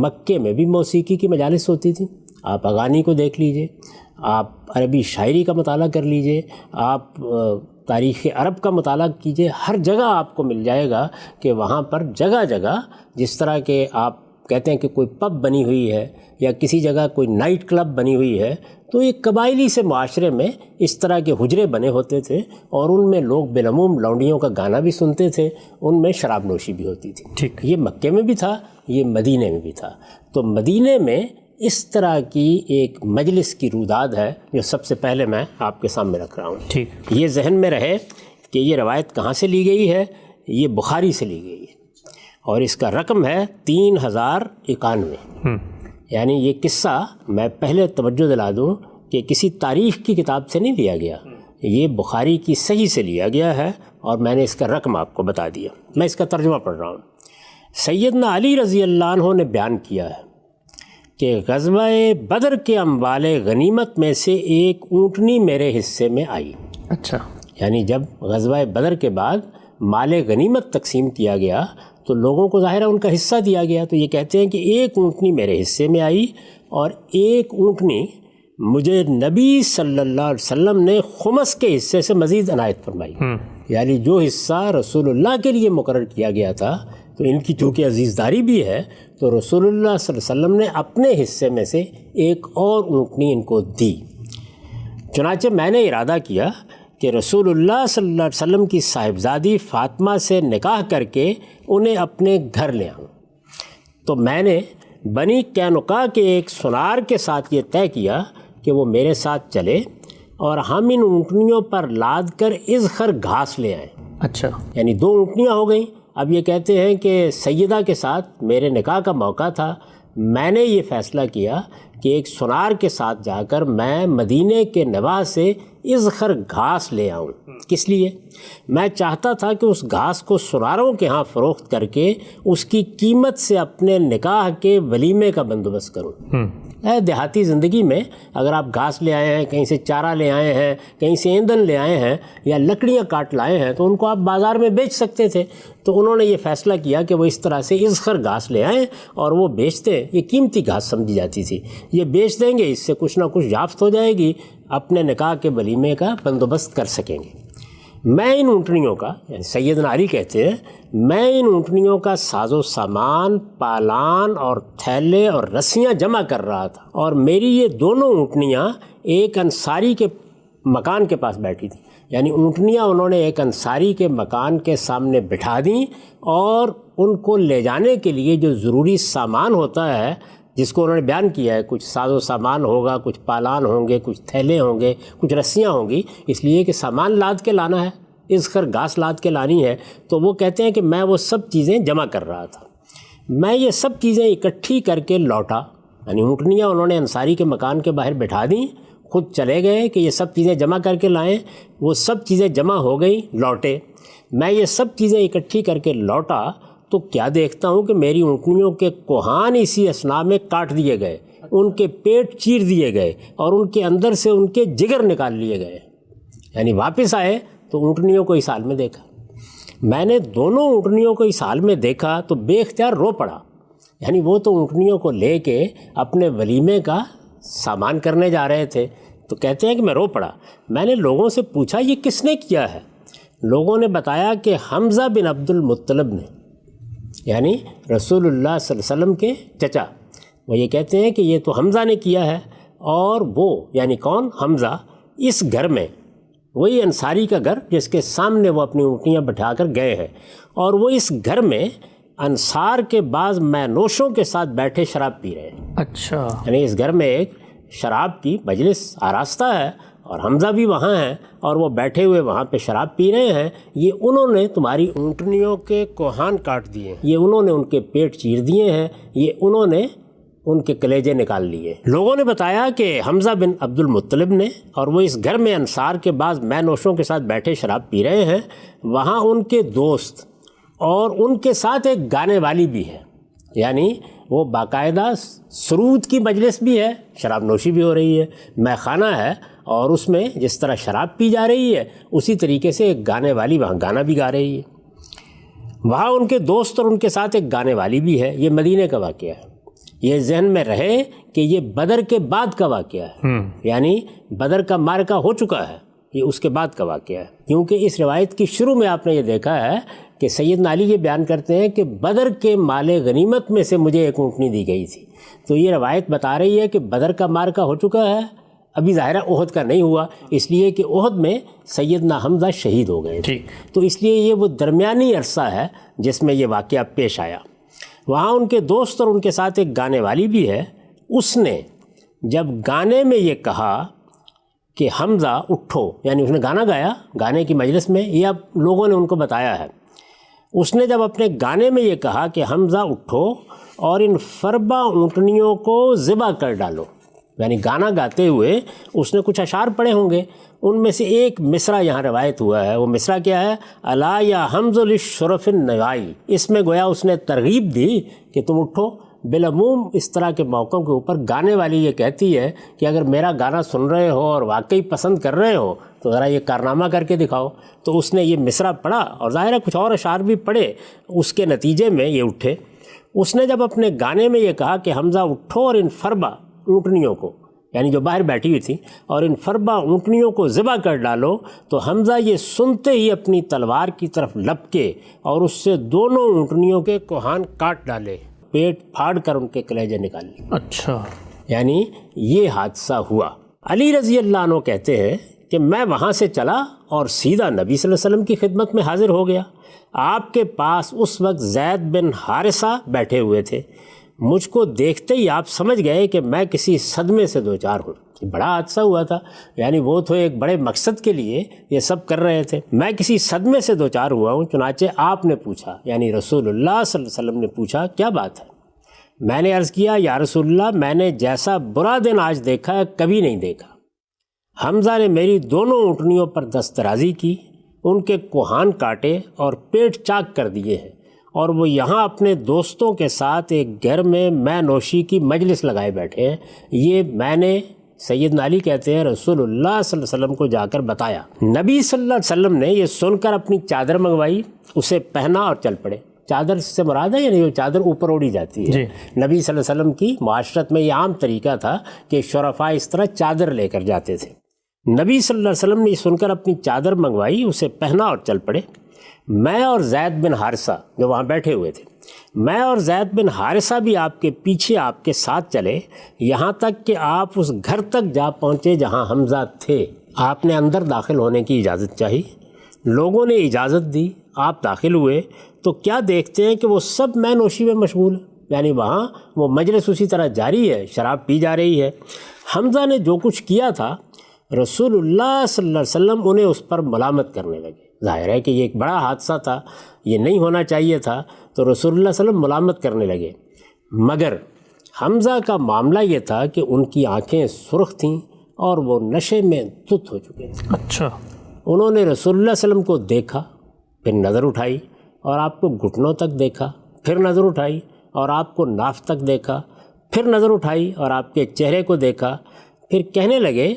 مکے میں بھی موسیقی کی مجالس ہوتی تھیں۔ آپ اغانی کو دیکھ لیجئے، آپ عربی شاعری کا مطالعہ کر لیجئے، آپ تاریخ عرب کا مطالعہ کیجئے، ہر جگہ آپ کو مل جائے گا کہ وہاں پر جگہ جگہ جس طرح کے آپ کہتے ہیں کہ کوئی پب بنی ہوئی ہے یا کسی جگہ کوئی نائٹ کلب بنی ہوئی ہے، تو ایک قبائلی سے معاشرے میں اس طرح کے حجرے بنے ہوتے تھے، اور ان میں لوگ بالعموم لونڈیوں کا گانا بھی سنتے تھے، ان میں شراب نوشی بھی ہوتی تھی۔ ٹھیک، یہ مکے میں بھی تھا، یہ مدینے میں بھی تھا۔ تو مدینے میں اس طرح کی ایک مجلس کی روداد ہے جو سب سے پہلے میں آپ کے سامنے رکھ رہا ہوں۔ ٹھیک، یہ ذہن میں رہے کہ یہ روایت کہاں سے لی گئی ہے، یہ بخاری سے لی گئی ہے، اور اس کا رقم ہے 3091۔ یعنی یہ قصہ میں پہلے توجہ دلا دوں کہ کسی تاریخ کی کتاب سے نہیں لیا گیا، یہ بخاری کی صحیح سے لیا گیا ہے، اور میں نے اس کا رقم آپ کو بتا دیا۔ میں اس کا ترجمہ پڑھ رہا ہوں۔ سیدنا علی رضی اللہ عنہ نے بیان کیا ہے کہ غزوہ بدر کے اموال غنیمت میں سے ایک اونٹنی میرے حصے میں آئی۔ اچھا، یعنی جب غزوہ بدر کے بعد مال غنیمت تقسیم کیا گیا تو لوگوں کو ظاہر ہے ان کا حصہ دیا گیا، تو یہ کہتے ہیں کہ ایک اونٹنی میرے حصے میں آئی، اور ایک اونٹنی مجھے نبی صلی اللہ علیہ وسلم نے خمس کے حصے سے مزید عنایت فرمائی۔ یعنی جو حصہ رسول اللہ کے لیے مقرر کیا گیا تھا، تو ان کی چونکہ عزیزداری بھی ہے، تو رسول اللہ صلی اللہ علیہ وسلم نے اپنے حصے میں سے ایک اور اونٹنی ان کو دی۔ چنانچہ میں نے ارادہ کیا کہ رسول اللہ صلی اللہ علیہ وسلم کی صاحبزادی فاطمہ سے نکاح کر کے انہیں اپنے گھر لے آؤں۔ تو میں نے بنی قینقاع کے ایک سنار کے ساتھ یہ طے کیا کہ وہ میرے ساتھ چلے اور ہم ان اونٹنیوں پر لاد کر اذخر گھاس لے آئیں۔ اچھا، یعنی 2 اونٹنیاں ہو گئیں۔ اب یہ کہتے ہیں کہ سیدہ کے ساتھ میرے نکاح کا موقع تھا، میں نے یہ فیصلہ کیا کہ ایک سنار کے ساتھ جا کر میں مدینے کے نواح سے اذخر گھاس لے آؤں۔ کس لیے؟ میں چاہتا تھا کہ اس گھاس کو سناروں کے ہاں فروخت کر کے اس کی قیمت سے اپنے نکاح کے ولیمے کا بندوبست کروں۔ دیہاتی زندگی میں اگر آپ گھاس لے آئے ہیں، کہیں سے چارہ لے آئے ہیں، کہیں سے ایندھن لے آئے ہیں، یا لکڑیاں کاٹ لائے ہیں، تو ان کو آپ بازار میں بیچ سکتے تھے۔ تو انہوں نے یہ فیصلہ کیا کہ وہ اس طرح سے اذخر گھاس لے آئیں اور وہ بیچتے۔ یہ قیمتی گھاس سمجھی جاتی تھی، یہ بیچ دیں گے، اس سے کچھ نہ کچھ یافت ہو جائے گی، اپنے نکاح کے ولیمے کا بندوبست کر سکیں گے۔ میں ان اونٹنیوں کا، یعنی سیدنا علی کہتے ہیں، میں ان اونٹنیوں کا ساز و سامان، پالان اور تھیلے اور رسیاں جمع کر رہا تھا، اور میری یہ دونوں اونٹنیاں ایک انصاری کے مکان کے پاس بیٹھی تھیں۔ یعنی اونٹنیاں انہوں نے ایک انصاری کے مکان کے سامنے بٹھا دیں، اور ان کو لے جانے کے لیے جو ضروری سامان ہوتا ہے، جس کو انہوں نے بیان کیا ہے، کچھ ساز و سامان ہوگا، کچھ پالان ہوں گے، کچھ تھیلے ہوں گے، کچھ رسیاں ہوں گی، اس لیے کہ سامان لاد کے لانا ہے، اذخر گھاس لاد کے لانی ہے۔ تو وہ کہتے ہیں کہ میں وہ سب چیزیں جمع کر رہا تھا۔ میں یہ سب چیزیں اکٹھی کر کے لوٹا، یعنی اونٹنیاں انہوں نے انصاری کے مکان کے باہر بٹھا دیں، خود چلے گئے کہ یہ سب چیزیں جمع کر کے لائیں۔ وہ سب چیزیں جمع ہو گئیں، لوٹے۔ میں یہ سب چیزیں اکٹھی کر کے لوٹا تو کیا دیکھتا ہوں کہ میری اونٹنیوں کے کوہان اسی اثناء میں کاٹ دیے گئے، ان کے پیٹ چیر دیے گئے، اور ان کے اندر سے ان کے جگر نکال لیے گئے۔ یعنی واپس آئے تو اونٹنیوں کو اس حال میں دیکھا۔ میں نے دونوں اونٹنیوں کو اس حال میں دیکھا تو بے اختیار رو پڑا۔ یعنی وہ تو اونٹنیوں کو لے کے اپنے ولیمے کا سامان کرنے جا رہے تھے، تو کہتے ہیں کہ میں رو پڑا۔ میں نے لوگوں سے پوچھا یہ کس نے کیا ہے؟ لوگوں نے بتایا کہ حمزہ بن عبد المطلب نے، یعنی رسول اللہ صلی اللہ علیہ وسلم کے چچا۔ وہ یہ کہتے ہیں کہ یہ تو حمزہ نے کیا ہے، اور وہ یعنی کون؟ حمزہ اس گھر میں، وہی انصاری کا گھر جس کے سامنے وہ اپنی اونٹنیاں بٹھا کر گئے ہیں، اور وہ اس گھر میں انصار کے بعض مینوشوں کے ساتھ بیٹھے شراب پی رہے ہیں۔ اچھا، یعنی اس گھر میں ایک شراب کی مجلس آراستہ ہے، اور حمزہ بھی وہاں ہیں، اور وہ بیٹھے ہوئے وہاں پہ شراب پی رہے ہیں۔ یہ انہوں نے تمہاری اونٹنیوں کے کوہان کاٹ دیے ہیں، یہ انہوں نے ان کے پیٹ چیر دیے ہیں، یہ انہوں نے ان کے کلیجے نکال لیے۔ لوگوں نے بتایا کہ حمزہ بن عبد المطلب نے، اور وہ اس گھر میں انصار کے بعض مے نوشوں کے ساتھ بیٹھے شراب پی رہے ہیں، وہاں ان کے دوست اور ان کے ساتھ ایک گانے والی بھی ہے، یعنی وہ باقاعدہ سرود کی مجلس بھی ہے، شراب نوشی بھی ہو رہی ہے، مے خانہ ہے، اور اس میں جس طرح شراب پی جا رہی ہے اسی طریقے سے ایک گانے والی وہاں گانا بھی گا رہی ہے۔ وہاں ان کے دوست اور ان کے ساتھ ایک گانے والی بھی ہے۔ یہ مدینے کا واقعہ ہے۔ یہ ذہن میں رہے کہ یہ بدر کے بعد کا واقعہ ہے، یعنی بدر کا معرکہ ہو چکا ہے، یہ اس کے بعد کا واقعہ ہے، کیونکہ اس روایت کی شروع میں آپ نے یہ دیکھا ہے کہ سیدنا علی یہ بیان کرتے ہیں کہ بدر کے مال غنیمت میں سے مجھے ایک اونٹنی دی گئی تھی۔ تو یہ روایت بتا رہی ہے کہ بدر کا معرکہ ہو چکا ہے، ابھی ظاہرہ احد کا نہیں ہوا، اس لیے کہ احد میں سیدنا حمزہ شہید ہو گئے تھے، تو اس لیے یہ وہ درمیانی عرصہ ہے جس میں یہ واقعہ پیش آیا۔ وہاں ان کے دوست اور ان کے ساتھ ایک گانے والی بھی ہے۔ اس نے جب گانے میں یہ کہا کہ حمزہ اٹھو، یعنی اس نے گانا گایا گانے کی مجلس میں، یہ اب لوگوں نے ان کو بتایا ہے، اس نے جب اپنے گانے میں یہ کہا کہ حمزہ اٹھو اور ان فربا اونٹنیوں کو ذبح کر ڈالو، یعنی گانا گاتے ہوئے اس نے کچھ اشعار پڑھے ہوں گے، ان میں سے ایک مصرع یہاں روایت ہوا ہے۔ وہ مصرع کیا ہے؟ الا یا حمز للشرف النوائی، اس میں گویا اس نے ترغیب دی کہ تم اٹھو۔ بالعموم اس طرح کے موقعوں کے اوپر گانے والی یہ کہتی ہے کہ اگر میرا گانا سن رہے ہو اور واقعی پسند کر رہے ہو تو ذرا یہ کارنامہ کر کے دکھاؤ۔ تو اس نے یہ مصرع پڑھا اور ظاہر ہے کچھ اور اشعار بھی پڑھے، اس کے نتیجے میں یہ اٹھے۔ اس نے جب اپنے گانے میں یہ کہا کہ حمزہ اٹھو اور ان فربا اونٹنیوں کو، یعنی جو باہر بیٹھی ہوئی تھی، اور ان فربا اونٹنیوں کو ذبح کر ڈالو، تو حمزہ یہ سنتے ہی اپنی تلوار کی طرف لپکے اور اس سے دونوں اونٹنیوں کے کوہان کاٹ ڈالے، پیٹ پھاڑ کر ان کے کلیجے نکال لیے۔ اچھا، یعنی یہ حادثہ ہوا۔ علی رضی اللہ عنہ کہتے ہیں کہ میں وہاں سے چلا اور سیدھا نبی صلی اللہ علیہ وسلم کی خدمت میں حاضر ہو گیا۔ آپ کے پاس اس وقت زید بن حارثہ بیٹھے ہوئے تھے۔ مجھ کو دیکھتے ہی آپ سمجھ گئے کہ میں کسی صدمے سے دوچار ہوں۔ بڑا حادثہ ہوا تھا، یعنی وہ تو ایک بڑے مقصد کے لیے یہ سب کر رہے تھے۔ میں کسی صدمے سے دوچار ہوا ہوں، چنانچہ آپ نے پوچھا، یعنی رسول اللہ صلی اللہ علیہ وسلم نے پوچھا کیا بات ہے؟ میں نے عرض کیا یا رسول اللہ، میں نے جیسا برا دن آج دیکھا ہے کبھی نہیں دیکھا۔ حمزہ نے میری دونوں اونٹنیوں پر دسترازی کی، ان کے کوہان کاٹے اور پیٹ چاک کر دیے ہیں، اور وہ یہاں اپنے دوستوں کے ساتھ ایک گھر میں مے نوشی کی مجلس لگائے بیٹھے ہیں۔ یہ میں نے، سیدنا علی کہتے ہیں، رسول اللہ صلی اللہ علیہ وسلم کو جا کر بتایا۔ نبی صلی اللہ علیہ وسلم نے یہ سن کر اپنی چادر منگوائی، اسے پہنا اور چل پڑے۔ چادر سے مراد ہے یعنی وہ چادر اوپر اوڑی جاتی ہے۔ نبی صلی اللہ علیہ وسلم کی معاشرت میں یہ عام طریقہ تھا کہ شرفاء اس طرح چادر لے کر جاتے تھے۔ نبی صلی اللہ علیہ وسلم نے یہ سن کر اپنی چادر منگوائی، اسے پہنا اور چل پڑے۔ میں اور زید بن حارثہ جو وہاں بیٹھے ہوئے تھے، میں اور زید بن حارثہ بھی آپ کے پیچھے آپ کے ساتھ چلے، یہاں تک کہ آپ اس گھر تک جا پہنچے جہاں حمزہ تھے۔ آپ نے اندر داخل ہونے کی اجازت چاہی، لوگوں نے اجازت دی، آپ داخل ہوئے تو کیا دیکھتے ہیں کہ وہ سب مے نوشی میں مشغول ہیں، یعنی وہاں وہ مجلس اسی طرح جاری ہے، شراب پی جا رہی ہے۔ حمزہ نے جو کچھ کیا تھا، رسول اللہ صلی اللہ علیہ وسلم انہیں اس پر ملامت کرنے لگے۔ ظاہر ہے کہ یہ ایک بڑا حادثہ تھا، یہ نہیں ہونا چاہیے تھا، تو رسول اللہ صلی اللہ علیہ وسلم ملامت کرنے لگے۔ مگر حمزہ کا معاملہ یہ تھا کہ ان کی آنکھیں سرخ تھیں اور وہ نشے میں دھت ہو چکے تھے۔ اچھا، انہوں نے رسول اللہ صلی اللہ علیہ وسلم کو دیکھا، پھر نظر اٹھائی اور آپ کو گھٹنوں تک دیکھا، پھر نظر اٹھائی اور آپ کو ناف تک دیکھا، پھر نظر اٹھائی اور آپ کے چہرے کو دیکھا، پھر کہنے لگے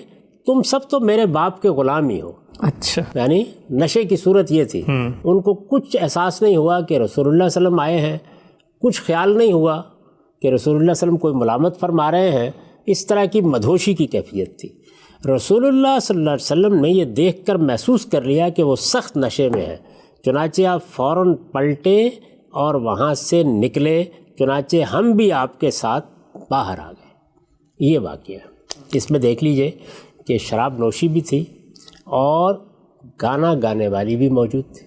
تم سب تو میرے باپ کے غلام ہی ہو۔ اچھا، یعنی نشے کی صورت یہ تھی، ان کو کچھ احساس نہیں ہوا کہ رسول اللہ صلی اللہ علیہ وسلم آئے ہیں، کچھ خیال نہیں ہوا کہ رسول اللہ صلی اللہ علیہ وسلم کوئی ملامت فرما رہے ہیں، اس طرح کی مدہوشی کی کیفیت تھی۔ رسول اللہ صلی اللہ علیہ وسلم نے یہ دیکھ کر محسوس کر لیا کہ وہ سخت نشے میں ہے، چنانچہ آپ فوراً پلٹے اور وہاں سے نکلے، چنانچہ ہم بھی آپ کے ساتھ باہر آ گئے۔ یہ واقعہ اس میں دیکھ لیجئے کہ شراب نوشی بھی تھی اور گانا گانے والی بھی موجود تھی۔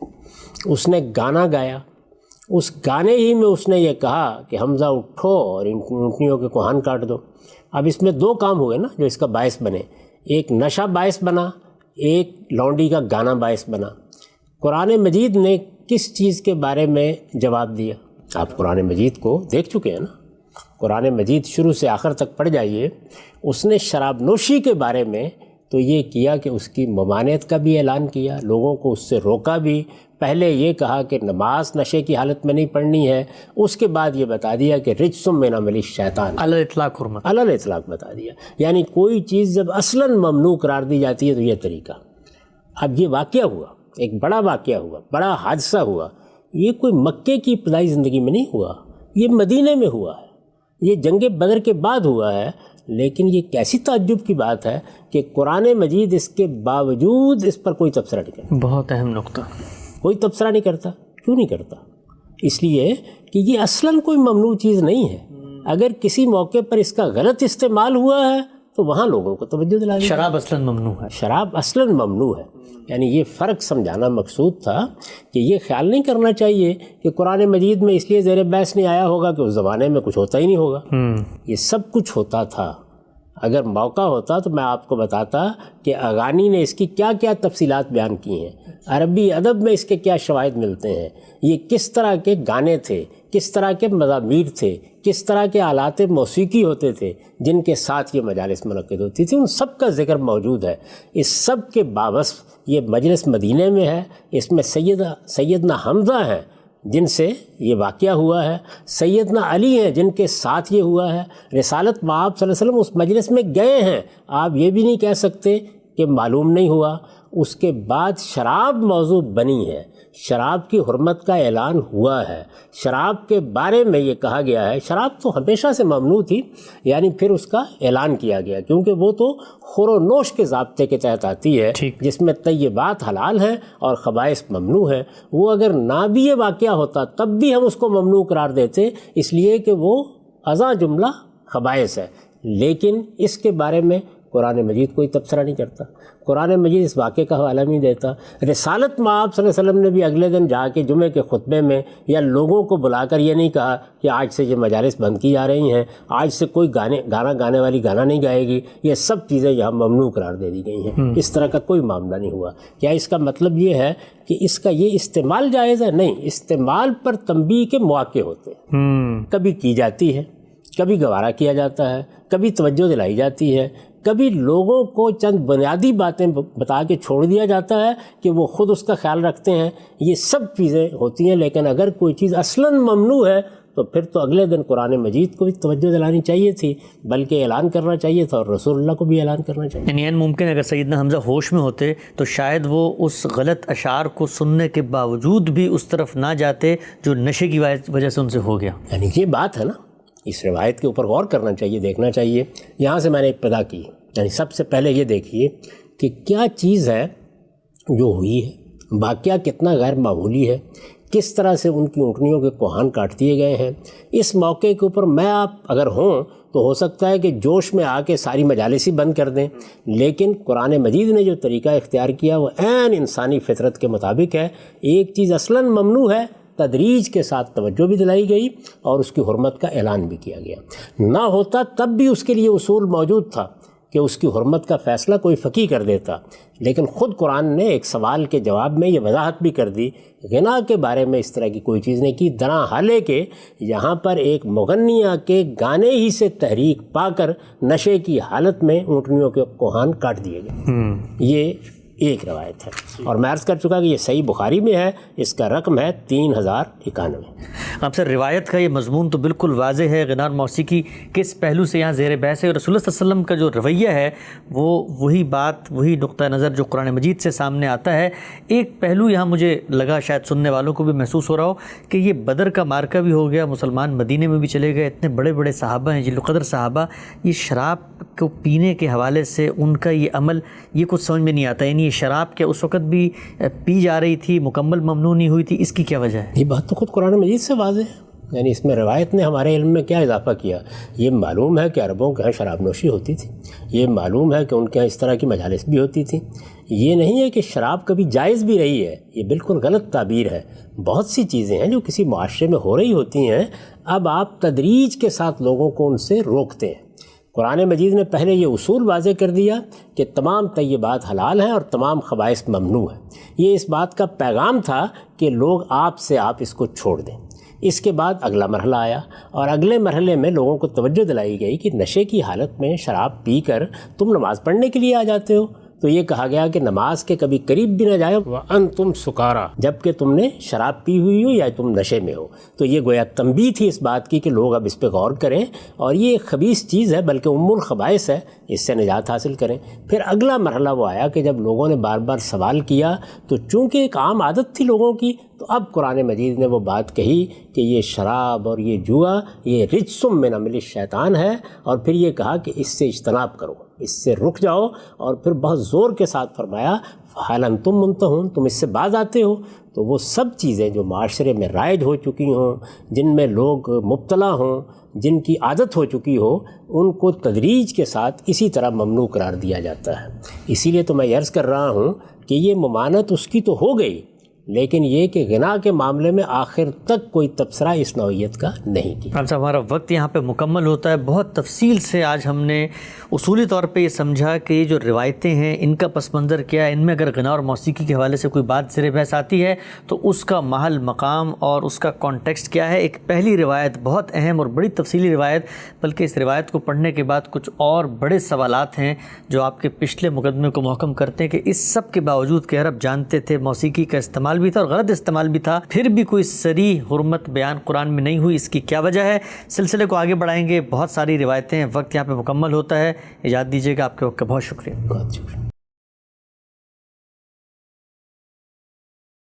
اس نے گانا گایا، اس گانے ہی میں اس نے یہ کہا کہ حمزہ اٹھو اور ان اونٹنیوں کے کوہان کاٹ دو۔ اب اس میں دو کام ہوئے نا جو اس کا باعث بنے، ایک نشہ باعث بنا، ایک لونڈی کا گانا باعث بنا۔ قرآن مجید نے کس چیز کے بارے میں جواب دیا؟ آپ قرآن مجید کو دیکھ چکے ہیں نا، قرآن مجید شروع سے آخر تک پڑھ جائیے، اس نے شراب نوشی کے بارے میں تو یہ کیا کہ اس کی ممانعت کا بھی اعلان کیا، لوگوں کو اس سے روکا بھی۔ پہلے یہ کہا کہ نماز نشے کی حالت میں نہیں پڑھنی ہے، اس کے بعد یہ بتا دیا کہ رجسم من عمل الشیطان، علی الاطلاق حرمت، علی الاطلاق بتا دیا۔ یعنی کوئی چیز جب اصلاً ممنوع قرار دی جاتی ہے تو یہ طریقہ۔ اب یہ واقعہ ہوا، ایک بڑا واقعہ ہوا، بڑا حادثہ ہوا، یہ کوئی مکے کی ابتدائی زندگی میں نہیں ہوا، یہ مدینہ میں ہوا ہے، یہ جنگ بدر کے بعد ہوا ہے۔ لیکن یہ کیسی تعجب کی بات ہے کہ قرآن مجید اس کے باوجود اس پر کوئی تبصرہ نہیں کرتا۔ بہت اہم نقطہ، کوئی تبصرہ نہیں کرتا۔ کیوں نہیں کرتا؟ اس لیے کہ یہ اصلاً کوئی ممنوع چیز نہیں ہے۔ اگر کسی موقع پر اس کا غلط استعمال ہوا ہے تو وہاں لوگوں کو توجہ دلانی۔ شراب اصلاً ممنوع ہے، شراب اصلاً ممنوع ہے، یعنی یہ فرق سمجھانا مقصود تھا کہ یہ خیال نہیں کرنا چاہیے کہ قرآن مجید میں اس لیے زیر بحث نہیں آیا ہوگا کہ اس زمانے میں کچھ ہوتا ہی نہیں ہوگا۔ یہ سب کچھ ہوتا تھا۔ اگر موقع ہوتا تو میں آپ کو بتاتا کہ اغانی نے اس کی کیا کیا تفصیلات بیان کی ہیں، عربی ادب میں اس کے کیا شواہد ملتے ہیں، یہ کس طرح کے گانے تھے، کس طرح کے مزامیر تھے، کس طرح کے آلات موسیقی ہوتے تھے جن کے ساتھ یہ مجالس منعقد ہوتی تھی، ان سب کا ذکر موجود ہے۔ اس سب کے باوصف یہ مجلس مدینہ میں ہے، اس میں سیدنا حمزہ ہیں جن سے یہ واقعہ ہوا ہے، سیدنا علی ہیں جن کے ساتھ یہ ہوا ہے، رسالت مآب صلی اللہ علیہ وسلم اس مجلس میں گئے ہیں، آپ یہ بھی نہیں کہہ سکتے کہ معلوم نہیں ہوا۔ اس کے بعد شراب موضوع بنی ہے، شراب کی حرمت کا اعلان ہوا ہے، شراب کے بارے میں یہ کہا گیا ہے، شراب تو ہمیشہ سے ممنوع تھی، یعنی پھر اس کا اعلان کیا گیا کیونکہ وہ تو خور و نوش کے ضابطے کے تحت آتی ہے جس میں طیبات حلال ہیں اور خبائث ممنوع ہیں۔ وہ اگر نہ بھی یہ واقعہ ہوتا تب بھی ہم اس کو ممنوع قرار دیتے، اس لیے کہ وہ ازاں جملہ خبائث ہے، لیکن اس کے بارے میں قرآن مجید کوئی تبصرہ نہیں کرتا، قرآن مجید اس واقعے کا حوالہ نہیں دیتا۔ رسالت مآب صلی اللہ علیہ وسلم نے بھی اگلے دن جا کے جمعے کے خطبے میں یا لوگوں کو بلا کر یہ نہیں کہا کہ آج سے یہ مجالس بند کی جا رہی ہیں، آج سے کوئی گانا گانے والی گانا نہیں گائے گی، یہ سب چیزیں یہاں ممنوع قرار دے دی گئی ہیں۔ اس طرح کا کوئی معاملہ نہیں ہوا۔ کیا اس کا مطلب یہ ہے کہ اس کا یہ استعمال جائز ہے؟ نہیں، استعمال پر تنبیہ کے مواقع ہوتے ہیں، کبھی کی جاتی ہے، کبھی گوارا کیا جاتا ہے، کبھی توجہ دلائی جاتی ہے، کبھی لوگوں کو چند بنیادی باتیں بتا کے چھوڑ دیا جاتا ہے کہ وہ خود اس کا خیال رکھتے ہیں، یہ سب چیزیں ہوتی ہیں۔ لیکن اگر کوئی چیز اصلاً ممنوع ہے تو پھر تو اگلے دن قرآن مجید کو بھی توجہ دلانی چاہیے تھی، بلکہ اعلان کرنا چاہیے تھا اور رسول اللہ کو بھی اعلان کرنا چاہیے۔ یعنی ممکن اگر سیدنا حمزہ ہوش میں ہوتے تو شاید وہ اس غلط اشعار کو سننے کے باوجود بھی اس طرف نہ جاتے جو نشے کی وجہ سے ان سے ہو گیا۔ یعنی یہ بات ہے نا، اس روایت کے اوپر غور کرنا چاہیے، دیکھنا چاہیے۔ یہاں سے میں نے ابتدا کی، یعنی سب سے پہلے یہ دیکھیے کہ کیا چیز ہے جو ہوئی ہے، واقعہ کتنا غیر معمولی ہے، کس طرح سے ان کی اونٹنیوں کے کوہان کاٹ دیے گئے ہیں۔ اس موقع کے اوپر میں آپ اگر ہوں تو ہو سکتا ہے کہ جوش میں آ کے ساری مجالس ہی بند کر دیں، لیکن قرآن مجید نے جو طریقہ اختیار کیا وہ عین انسانی فطرت کے مطابق ہے۔ ایک چیز اصلاً ممنوع ہے، تدریج کے ساتھ توجہ بھی دلائی گئی اور اس کی حرمت کا اعلان بھی کیا گیا۔ نہ ہوتا تب بھی اس کے لیے اصول موجود تھا کہ اس کی حرمت کا فیصلہ کوئی فقیہ کر دیتا، لیکن خود قرآن نے ایک سوال کے جواب میں یہ وضاحت بھی کر دی، غنا کے بارے میں اس طرح کی کوئی چیز نہیں کی، درا حالے کہ یہاں پر ایک مغنیہ کے گانے ہی سے تحریک پا کر نشے کی حالت میں اونٹنیوں کے کوہان کاٹ دیے گئے۔ یہ ایک روایت ہے، اور میں عرض کر چکا کہ یہ صحیح بخاری میں ہے، اس کا رقم ہے 3091۔ اب سر روایت کا یہ مضمون تو بالکل واضح ہے، غنا اور موسیقی کس پہلو سے یہاں زیر بحث ہے، اور رسول اللہ صلی اللہ علیہ وسلم کا جو رویہ ہے وہ وہی بات، وہی نقطہ نظر جو قرآن مجید سے سامنے آتا ہے۔ ایک پہلو یہاں مجھے لگا شاید سننے والوں کو بھی محسوس ہو رہا ہو کہ یہ بدر کا مارکہ بھی ہو گیا، مسلمان مدینے میں بھی چلے گئے، اتنے بڑے بڑے صحابہ ہیں، جلیل القدر صحابہ، یہ شراب کو پینے کے حوالے سے ان کا یہ عمل یہ کچھ سمجھ میں نہیں آتا، یعنی یہ شراب کیا اس وقت بھی پی جا رہی تھی، مکمل ممنوع نہیں ہوئی تھی، اس کی کیا وجہ ہے؟ یہ بات تو خود قرآن مجید سے واضح ہے، یعنی اس میں روایت نے ہمارے علم میں کیا اضافہ کیا؟ یہ معلوم ہے کہ عربوں کے یہاں شراب نوشی ہوتی تھی، یہ معلوم ہے کہ ان کے یہاں اس طرح کی مجالس بھی ہوتی تھیں، یہ نہیں ہے کہ شراب کبھی جائز بھی رہی ہے، یہ بالکل غلط تعبیر ہے۔ بہت سی چیزیں ہیں جو کسی معاشرے میں ہو رہی ہوتی ہیں، اب آپ تدریج کے ساتھ لوگوں کو ان سے روکتے ہیں۔ قرآن مجید نے پہلے یہ اصول واضح کر دیا کہ تمام طیبات حلال ہیں اور تمام خبائث ممنوع ہیں۔ یہ اس بات کا پیغام تھا کہ لوگ آپ سے آپ اس کو چھوڑ دیں۔ اس کے بعد اگلا مرحلہ آیا اور اگلے مرحلے میں لوگوں کو توجہ دلائی گئی کہ نشے کی حالت میں شراب پی کر تم نماز پڑھنے کے لیے آ جاتے ہو، تو یہ کہا گیا کہ نماز کے کبھی قریب بھی نہ جائے وَأَنْتُمْ سُكَارَىٰ، جب کہ تم نے شراب پی ہوئی ہو یا تم نشے میں ہو۔ تو یہ گویا تنبیہ تھی اس بات کی کہ لوگ اب اس پہ غور کریں، اور یہ ایک خبیث چیز ہے بلکہ ام الخبائث ہے، اس سے نجات حاصل کریں۔ پھر اگلا مرحلہ وہ آیا کہ جب لوگوں نے بار بار سوال کیا تو چونکہ ایک عام عادت تھی لوگوں کی، تو اب قرآن مجید نے وہ بات کہی کہ یہ شراب اور یہ جوا یہ رجس من عمل الشیطان ہے، اور پھر یہ کہا کہ اس سے اجتناب کرو، اس سے رک جاؤ، اور پھر بہت زور کے ساتھ فرمایا فَهَلْ أَنْتُمْ مُنْتَهُونَ، تم اس سے باز آتے ہو۔ تو وہ سب چیزیں جو معاشرے میں رائج ہو چکی ہوں، جن میں لوگ مبتلا ہوں، جن کی عادت ہو چکی ہو، ان کو تدریج کے ساتھ اسی طرح ممنوع قرار دیا جاتا ہے۔ اسی لیے تو میں عرض کر رہا ہوں کہ یہ ممانعت اس کی تو ہو گئی، لیکن یہ کہ غنا کے معاملے میں آخر تک کوئی تبصرہ اس نوعیت کا نہیں کیا۔ صاحب ہمارا وقت یہاں پہ مکمل ہوتا ہے۔ بہت تفصیل سے آج ہم نے اصولی طور پہ یہ سمجھا کہ یہ جو روایتیں ہیں ان کا پس منظر کیا ہے، ان میں اگر غنا اور موسیقی کے حوالے سے کوئی بات زیر بحث آتی ہے تو اس کا محل مقام اور اس کا کانٹیکسٹ کیا ہے۔ ایک پہلی روایت بہت اہم اور بڑی تفصیلی روایت، بلکہ اس روایت کو پڑھنے کے بعد کچھ اور بڑے سوالات ہیں جو آپ کے پچھلے مقدمے کو محکم کرتے ہیں کہ اس سب کے باوجود کہ عرب جانتے تھے موسیقی کا استعمال بھی تھا اور غلط استعمال بھی تھا، پھر بھی کوئی صریح حرمت بیان قرآن میں نہیں ہوئی، اس کی کیا وجہ ہے؟ سلسلے کو آگے بڑھائیں گے، بہت ساری روایتیں ہیں، وقت یہاں پہ مکمل ہوتا ہے۔ اجازت دیجیے گا، آپ کے وقت کا بہت شکریہ۔ بہت شکریہ۔